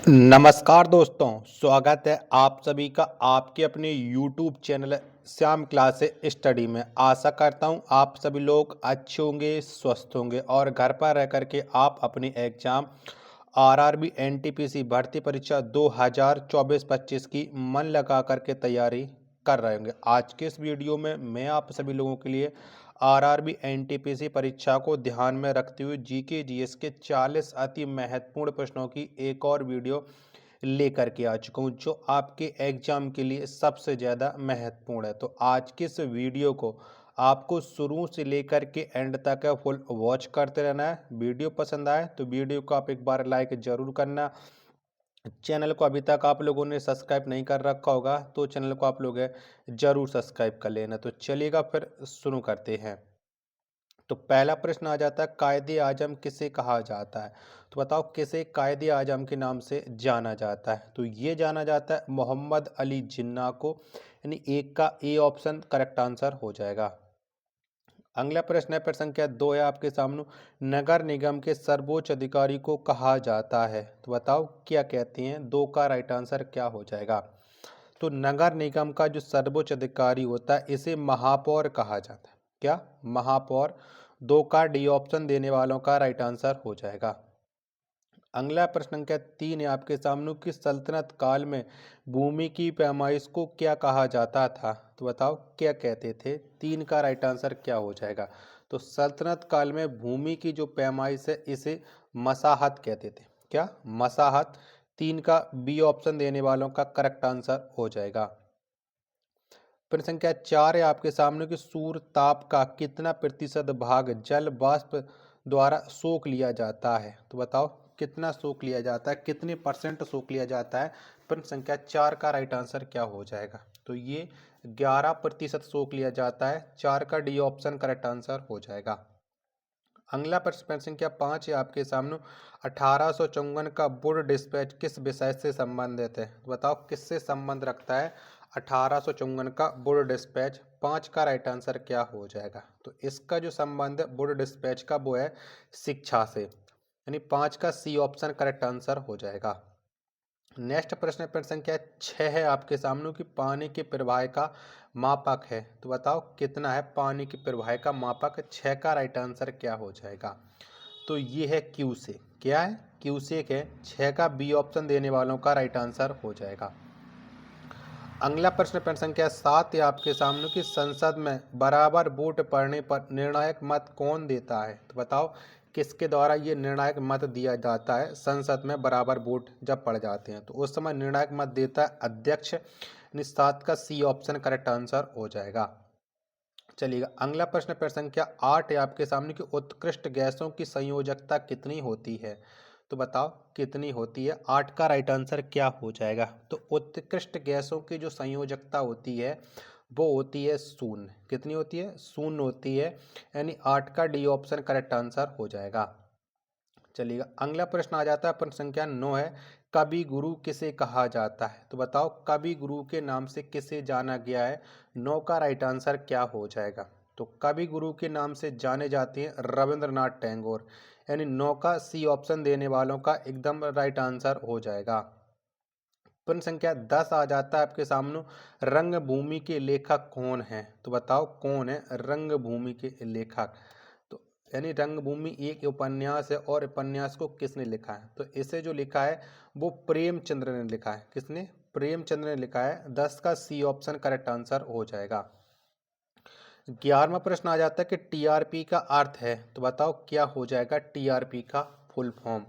नमस्कार दोस्तों, स्वागत है आप सभी का आपके अपने YouTube channel Shyam class study में। आशा करता हूँ आप सभी लोग अच्छे होंगे, स्वस्थ होंगे और घर पर रह कर के आप अपनी एग्जाम आरआरबी एनटीपीसी भर्ती परीक्षा 2024-25 की मन लगा करके तैयारी कर रहे होंगे। आज के इस वीडियो में मैं आप सभी लोगों के लिए आरआरबी एनटीपीसी परीक्षा को ध्यान में रखते हुए जीके जीएस के 40 अति महत्वपूर्ण प्रश्नों की एक और वीडियो लेकर के आ चुका हूँ जो आपके एग्जाम के लिए सबसे ज़्यादा महत्वपूर्ण है। तो आज के इस वीडियो को आपको शुरू से लेकर के एंड तक फुल वॉच करते रहना है। वीडियो पसंद आए तो वीडियो को आप एक बार लाइक जरूर करना। चैनल को अभी तक आप लोगों ने सब्सक्राइब नहीं कर रखा होगा तो चैनल को आप लोग जरूर सब्सक्राइब कर लेना। तो चलिएगा फिर शुरू करते हैं। तो पहला प्रश्न आ जाता है, कायदे आजम किसे कहा जाता है? तो बताओ किसे कायदे आजम के नाम से जाना जाता है? तो ये जाना जाता है मोहम्मद अली जिन्ना को, यानी एक का ए ऑप्शन करेक्ट आंसर हो जाएगा। अगला प्रश्न है, प्रश्न संख्या 2 है आपके सामने, नगर निगम के सर्वोच्च अधिकारी को कहा जाता है? तो बताओ क्या कहते हैं, 2 का राइट आंसर क्या हो जाएगा? तो नगर निगम का जो सर्वोच्च अधिकारी होता है इसे महापौर कहा जाता है। क्या? महापौर। 2 का डी ऑप्शन देने वालों का राइट आंसर हो जाएगा। अगला प्रश्न संख्या 3 है आपके सामने, कि सल्तनत काल में भूमि की पैमाइश को क्या कहा जाता था? तो बताओ क्या कहते थे? 3 का राइट आंसर क्या हो जाएगा? तो सल्तनत काल में भूमि की जो पैमाइश है इसे मसाहत कहते थे। क्या? मसाहत। 3 का बी ऑप्शन देने वालों का करेक्ट आंसर हो जाएगा। प्रश्न संख्या 4 है आपके सामने, कि सूर्य ताप का कितना प्रतिशत भाग जल वाष्प द्वारा सोख लिया जाता है? तो बताओ कितना सोख लिया जाता है, कितने परसेंट सोख लिया जाता है? प्रश्न संख्या 4 का राइट आंसर क्या हो जाएगा? तो ये 11% सोख लिया जाता है। 4 का डी ऑप्शन करेक्ट आंसर हो जाएगा। अगला प्रश्न संख्या 5 है आपके सामने, 1854 का वुड डिस्पैच किस विषय से संबंधित है? तो बताओ किससे संबंध रखता है 1854 का वुड डिस्पैच? 5 का राइट आंसर क्या हो जाएगा? तो इसका जो संबंध है वुड डिस्पैच का वो है शिक्षा से, यानी 5 का सी ऑप्शन करेक्ट आंसर हो जाएगा। नेक्स्ट प्रश्न संख्या 6 है आपके सामने, कि पानी के प्रवाह का मापक है? तो बताओ कितना है पानी के प्रवाह का मापक? 6 का राइट आंसर क्या हो जाएगा? तो ये है क्यू से। क्या है? क्यू से है। 6 का बी ऑप्शन देने वालों का राइट आंसर हो जाएगा। अगला प्रश्न संख्या 7 है आपके सामने, कि संसद में बराबर वोट पड़ने पर निर्णायक मत कौन देता है? तो बताओ किसके द्वारा ये निर्णायक मत दिया जाता है? संसद में बराबर वोट जब पड़ जाते हैं तो उस समय निर्णायक मत देता है अध्यक्ष, यानी 7 का सी ऑप्शन करेक्ट आंसर हो जाएगा। चलिएगा अगला प्रश्न संख्या 8 है आपके सामने, कि उत्कृष्ट गैसों की संयोजकता कितनी होती है? तो बताओ कितनी होती है? 8 का राइट आंसर क्या हो जाएगा? तो उत्कृष्ट गैसों की जो संयोजकता होती है वो होती है शून्य। कितनी होती है? शून्य होती है, यानी 8 का डी ऑप्शन करेक्ट आंसर हो जाएगा। चलिएगा अगला प्रश्न आ जाता है, प्रश्न संख्या 9 है, कवि गुरु किसे कहा जाता है? तो बताओ कवि गुरु के नाम से किसे जाना गया है? 9 का राइट आंसर क्या हो जाएगा? तो कवि गुरु के नाम से जाने जाते हैं रविंद्रनाथ टैगोर, यानी 9 का सी ऑप्शन देने वालों का एकदम राइट आंसर हो जाएगा। प्रश्न संख्या 10 आ जाता है आपके सामने, रंगभूमि के लेखक कौन है? तो बताओ कौन है रंगभूमि के लेखक? तो यानी रंगभूमि एक उपन्यास है और उपन्यास को किसने लिखा है? तो इसे जो लिखा है वो प्रेमचंद्र ने लिखा है। किसने? प्रेमचंद्र ने लिखा है। 10 का सी ऑप्शन करेक्ट आंसर हो जाएगा। 11वां प्रश्न आ जाता है कि टीआरपी का अर्थ है? तो बताओ क्या हो जाएगा टीआरपी का फुल फॉर्म?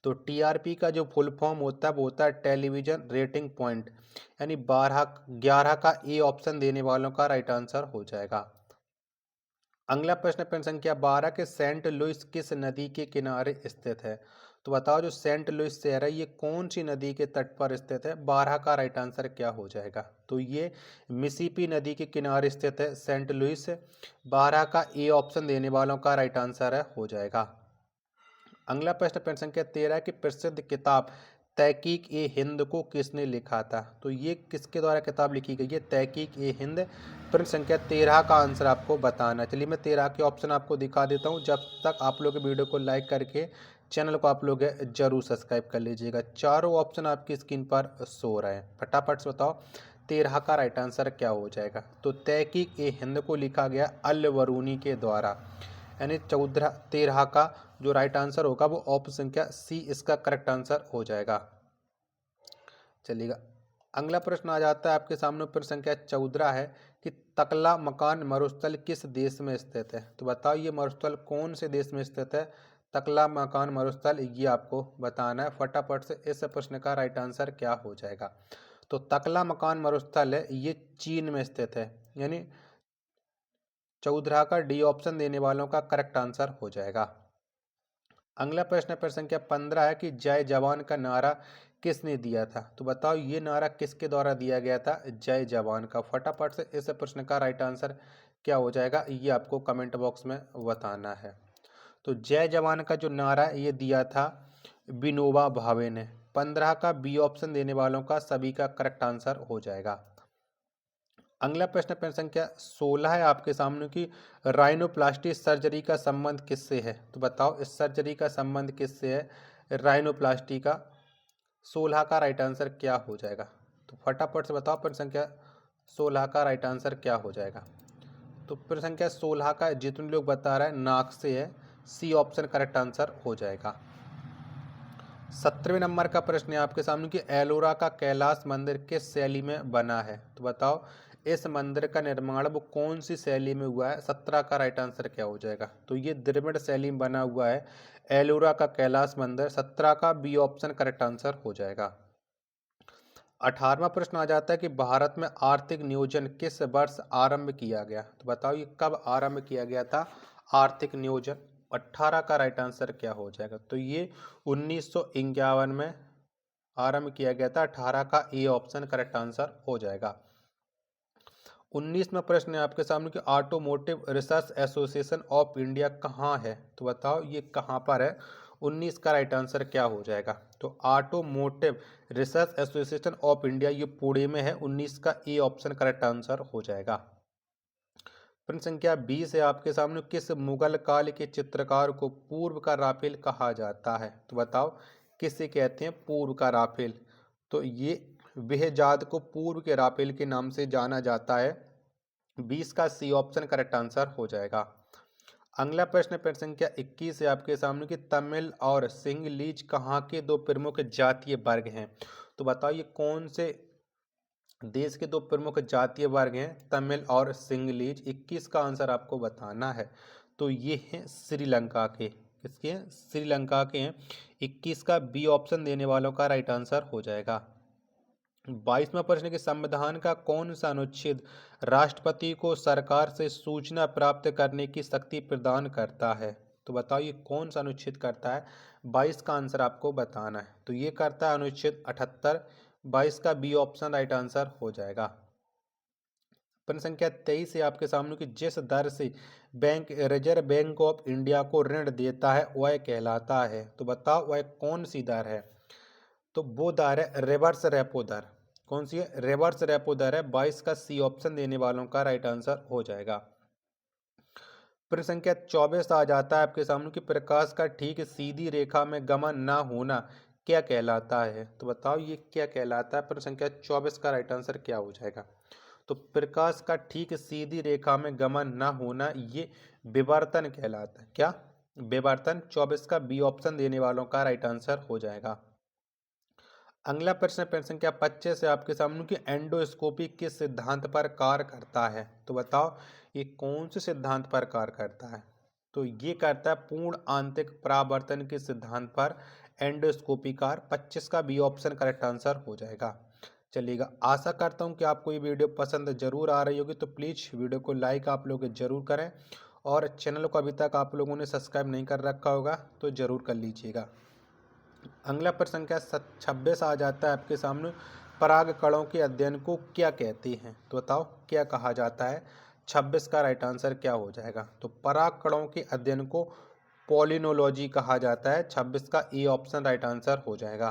तो टीआरपी का जो फुल फॉर्म होता है वो होता है टेलीविजन रेटिंग पॉइंट, यानी 11 का ए ऑप्शन देने वालों का राइट आंसर हो जाएगा। अगला प्रश्न संख्या 12 के सेंट लुइस किस नदी के किनारे स्थित है? तो बताओ जो सेंट लुइस शहर है ये कौन सी नदी के तट पर स्थित है? 12 का राइट आंसर क्या हो जाएगा? तो ये मिसिसिपी नदी के किनारे स्थित है सेंट लुइस। 12 का ए ऑप्शन देने वालों का राइट आंसर है हो जाएगा। अगला प्रश्न संख्या 13 की प्रसिद्ध किताब तहकीक ए हिंद को किसने लिखा था? तो ये किसके द्वारा किताब लिखी गई है? तहकीक ए हिंद। प्रश्न संख्या 13 का आंसर आपको बताना है। चलिए मैं 13 के ऑप्शन आपको दिखा देता हूँ, जब तक आप लोग वीडियो को लाइक करके चैनल को आप लोग जरूर सब्सक्राइब कर लीजिएगा। चारों ऑप्शन आपकी स्क्रीन पर शो रहे हैं, फटाफट से बताओ 13 का राइट आंसर क्या हो जाएगा। तो तहकीक ए हिंद को लिखा गया अल बरूनी के द्वारा, यानी 13 का जो राइट आंसर होगा वो ऑप्शन संख्या सी इसका करेक्ट आंसर हो जाएगा। चलिएगा अगला प्रश्न आ जाता है आपके सामने, प्रश्न संख्या 14 है कि तकला मकान मरुस्थल किस देश में स्थित है। तो बताओ ये मरुस्थल कौन से देश में स्थित है। तकला मकान मरुस्थल ये आपको बताना है, फटाफट से इस प्रश्न का राइट आंसर क्या हो जाएगा। तो तकला मकान मरुस्थल है ये चीन में स्थित है, यानी 14 का डी ऑप्शन देने वालों का करेक्ट आंसर हो जाएगा। अगला प्रश्न प्रश्न संख्या 15 है कि जय जवान का नारा किसने दिया था। तो बताओ ये नारा किसके द्वारा दिया गया था, जय जवान का। फटाफट से इस प्रश्न का राइट आंसर क्या हो जाएगा ये आपको कमेंट बॉक्स में बताना है। तो जय जवान का जो नारा ये दिया था विनोबा भावे ने। 15 का बी ऑप्शन देने वालों का सभी का करेक्ट आंसर हो जाएगा। अगला प्रश्न प्रश्न संख्या 16 है आपके सामने की राइनोप्लास्टी सर्जरी का संबंध किससे है। तो बताओ इस सर्जरी का संबंध किससे है राइनोप्लास्टी का। 16 का राइट आंसर क्या हो जाएगा। तो फटाफट से बताओ प्रश्न संख्या 16 का राइट आंसर क्या हो जाएगा। तो प्रश्न संख्या 16 का जितने लोग बता रहे हैं नाक से है, सी ऑप्शन करेक्ट आंसर हो जाएगा। 17वें नंबर का प्रश्न है आपके सामने कि एलोरा का कैलाश मंदिर किस शैली में बना है। तो बताओ इस मंदिर का निर्माण वो कौन सी शैली में हुआ है। 17 का राइट आंसर क्या हो जाएगा। तो ये द्रविड़ शैली में बना हुआ है एलोरा का कैलाश मंदिर। 17 का बी ऑप्शन करेक्ट आंसर हो जाएगा। 18वां प्रश्न आ जाता है कि भारत में आर्थिक नियोजन किस वर्ष आरंभ किया गया। तो बताओ ये कब आरंभ किया गया था आर्थिक नियोजन। 18 का राइट आंसर क्या हो जाएगा। तो ये 1951 में आरंभ किया गया था। 18 का ए ऑप्शन करेक्ट आंसर हो जाएगा। 19वां प्रश्न है आपके सामने कि automotive research association of India कहाँ है। तो बताओ ये कहाँ पर है। 19 का राइट आंसर क्या हो जाएगा। तो automotive research association of India ये पुणे में है। 19 का ए ऑप्शन करेक्ट आंसर हो जाएगा। प्रश्न संख्या 20 है आपके सामने किस मुगल काल के चित्रकार को पूर्व का राफेल कहा जाता है। तो बताओ किसे कहते हैं पूर्व का राफेल। तो ये बेहजाद को पूर्व के राफेल के नाम से जाना जाता है। 20 का सी ऑप्शन करेक्ट आंसर हो जाएगा। अगला प्रश्न प्रश्न संख्या 21 है आपके सामने कि तमिल और सिंहलीज कहाँ के दो प्रमुख जातीय वर्ग हैं। तो बताओ ये कौन से देश के दो प्रमुख जातीय वर्ग हैं तमिल और सिंहलीज। 21 का आंसर आपको बताना है। तो ये हैं श्रीलंका के, किसके हैं श्रीलंका के हैं। 21 का बी ऑप्शन देने वालों का राइट आंसर हो जाएगा। 22वां प्रश्न कि संविधान का कौन सा अनुच्छेद राष्ट्रपति को सरकार से सूचना प्राप्त करने की शक्ति प्रदान करता है। तो बताओ ये कौन सा अनुच्छेद करता है। 22 का आंसर आपको बताना है। तो ये करता है अनुच्छेद 78। 22 का बी ऑप्शन राइट आंसर हो जाएगा। प्रश्न संख्या 23 है आपके सामने कि जिस दर से bank reserve bank of India को ऋण देता है वह कहलाता है। तो बताओ वह कौन सी दर है। तो वो दर है रिवर्स रेपो दर। कौन सी है रिवर्स रेपो दर है। 22 का सी ऑप्शन देने वालों का राइट आंसर हो जाएगा। प्रश्न संख्या 24 आ जाता है आपके सामने कि प्रकाश का ठीक सीधी रेखा में गमन ना होना क्या कहलाता है। तो बताओ ये क्या कहलाता है। प्रश्न संख्या 24 का राइट आंसर क्या हो जाएगा। तो प्रकाश का ठीक सीधी रेखा में गमन ना होना ये विवर्तन कहलाता है। क्या विवर्तन। 24 का बी ऑप्शन देने वालों का राइट आंसर हो जाएगा। अगला प्रश्न प्रश्न संख्या 25 है आपके सामने कि एंडोस्कोपी किस सिद्धांत पर कार्य करता है। तो बताओ ये कौन से सिद्धांत पर कार्य करता है। तो ये करता है पूर्ण आंतरिक परावर्तन के सिद्धांत पर एंडोस्कोपी कार्य। 25 का बी ऑप्शन करेक्ट आंसर हो जाएगा। चलिएगा आशा करता हूँ कि आपको ये वीडियो पसंद जरूर आ रही होगी। तो प्लीज़ वीडियो को लाइक आप लोग जरूर करें और चैनल को अभी तक आप लोगों ने सब्सक्राइब नहीं कर रखा होगा तो ज़रूर कर लीजिएगा। अगला प्रश्न संख्या 26 आ जाता है आपके सामने पराग कणों के अध्ययन को क्या कहते हैं। तो बताओ क्या कहा जाता है। 26 का राइट आंसर क्या हो जाएगा। तो पराग कणों के अध्ययन को पॉलिनोलॉजी कहा जाता है। 26 का ए ऑप्शन राइट आंसर हो जाएगा।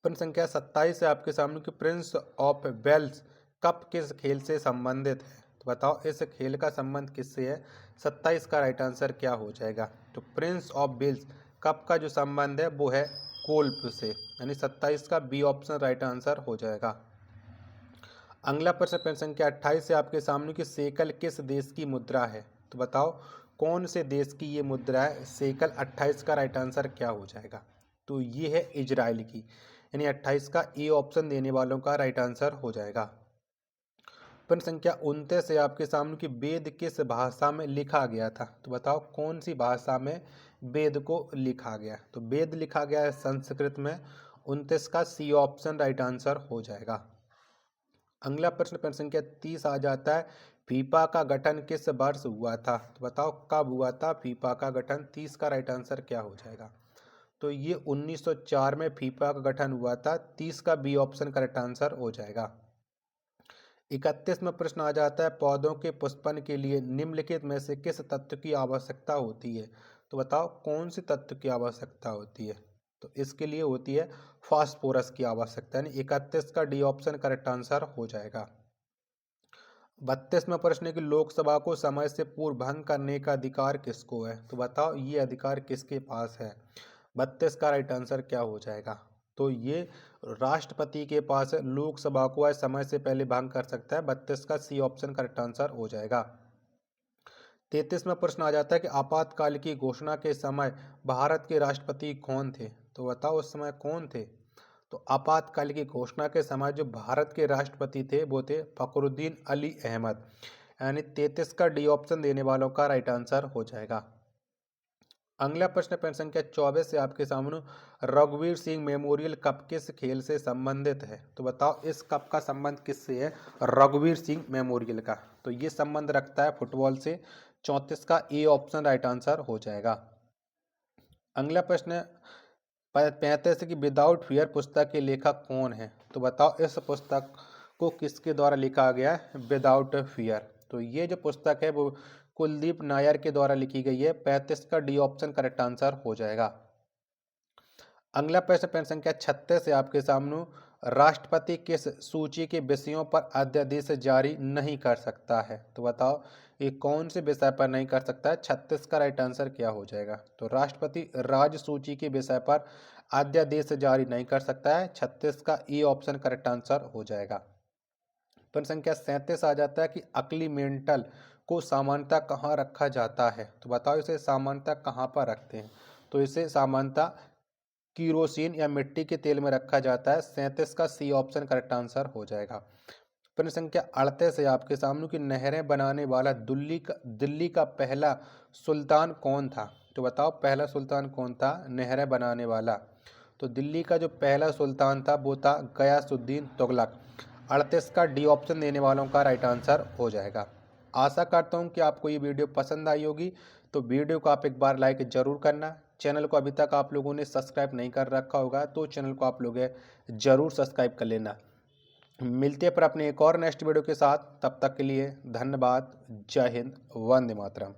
प्रश्न संख्या 27 है आपके सामने कि प्रिंस ऑफ वेल्स कप किस खेल से संबंधित है। तो बताओ इस खेल का संबंध किससे है। 27 का राइट आंसर क्या हो जाएगा। तो प्रिंस ऑफ वेल्स कप का जो संबंध है वो है कोल्प से, यानी 27 का बी ऑप्शन राइट आंसर हो जाएगा। अगला प्रश्न प्रश्न संख्या 28 से आपके सामने कि सेकल किस देश की मुद्रा है, तो बताओ कौन से देश की ये मुद्रा है। सेकल 28 का राइट आंसर क्या हो जाएगा, तो ये है इजराइल की, यानी 28 का ए ऑप्शन देने वालों का राइट आंसर हो जाएगा। प्रश्न संख्या 29 से आपके सामने कि वेद किस भाषा में लिखा गया था, तो बताओ कौन सी भाषा में वेद को लिखा गया। तो वेद लिखा गया है संस्कृत में। 29 का सी ऑप्शन राइट आंसर हो जाएगा। अगला प्रश्न प्रश्न संख्या 30 आ जाता है, फीफा का गठन किस वर्ष हुआ था, तो बताओ कब हुआ था फीफा का गठन। 30 का राइट आंसर क्या हो जाएगा, तो ये 1904 में फीफा का गठन हुआ था। 30 का बी ऑप्शन करेक्ट आंसर हो जाएगा। 31 में प्रश्न आ जाता है, पौधों के पुष्पन के लिए निम्नलिखित में से किस तत्व की आवश्यकता होती है, तो बताओ कौन सी तत्व की आवश्यकता होती है। तो इसके लिए होती है फास्फोरस की आवश्यकता, यानी 31 का डी ऑप्शन करेक्ट आंसर हो जाएगा। 32 में प्रश्न है कि लोकसभा को समय से पूर्व भंग करने का अधिकार किसको है, तो बताओ ये अधिकार किसके पास है। 32 का राइट आंसर क्या हो जाएगा, तो ये राष्ट्रपति के पास है। लोकसभा को आज समय से पहले भंग कर सकता है। 32 का सी ऑप्शन करेक्ट आंसर हो जाएगा। 33 में प्रश्न आ जाता है कि आपातकाल की घोषणा के समय भारत के राष्ट्रपति कौन थे, तो बताओ उस समय कौन थे। तो आपातकाल की घोषणा के समय जो भारत के राष्ट्रपति थे वो थे फखरुद्दीन अली अहमद, यानी 33 का डी ऑप्शन देने वालों का राइट आंसर हो जाएगा। अगला प्रश्न प्रश्न संख्या 24 से आपके सामने, रघुवीर सिंह मेमोरियल कप किस खेल से संबंधित है, तो बताओ इस कप का संबंध किससे है। रघुवीर सिंह मेमोरियल का, तो ये संबंध रखता है फुटबॉल से। 34 का ए ऑप्शन राइट आंसर हो जाएगा। अगला प्रश्न 35 की विदाउट फियर पुस्तक के लेखक कौन है, तो बताओ इस पुस्तक को किसके द्वारा लिखा गया है। विदाउट फियर, तो ये जो पुस्तक है वो कुलदीप नायर के द्वारा लिखी गई है। 35 का डी ऑप्शन करेक्ट आंसर हो जाएगा। अगला प्रश्न प्रश्न संख्या 36 से आपके सामने, राष्ट्रपति किस सूची के विषयों पर अध्यादेश जारी नहीं कर सकता है, तो बताओ ये कौन से विषय पर नहीं कर सकता है। 36 का राइट आंसर क्या हो जाएगा, तो राष्ट्रपति राज्य सूची के विषय पर अध्यादेश जारी नहीं कर सकता है। 36 का ई ऑप्शन करेक्ट आंसर हो जाएगा। प्रश्न संख्या 37 आ जाता है कि अक्ली मेंटल को सामान्यतः कहाँ रखा जाता है, तो बताओ इसे सामान्यतः कहाँ पर रखते हैं। तो इसे सामान्यतः कीरोसिन या मिट्टी के तेल में रखा जाता है। 37 का सी ऑप्शन करेक्ट आंसर हो जाएगा। प्रश्न संख्या 38 है आपके सामने कि नहरें बनाने वाला दिल्ली का पहला सुल्तान कौन था, तो बताओ पहला सुल्तान कौन था नहरें बनाने वाला। तो दिल्ली का जो पहला सुल्तान था वो था गयासुद्दीन तुगलक। 38 का डी ऑप्शन देने वालों का राइट आंसर हो जाएगा। आशा करता हूँ कि आपको ये वीडियो पसंद आई होगी, तो वीडियो को आप एक बार लाइक ज़रूर करना। चैनल को अभी तक आप लोगों ने सब्सक्राइब नहीं कर रखा होगा तो चैनल को आप लोग ज़रूर सब्सक्राइब कर लेना। मिलते हैं पर अपने एक और नेक्स्ट वीडियो के साथ, तब तक के लिए धन्यवाद। जय हिंद, वंदे मातरम।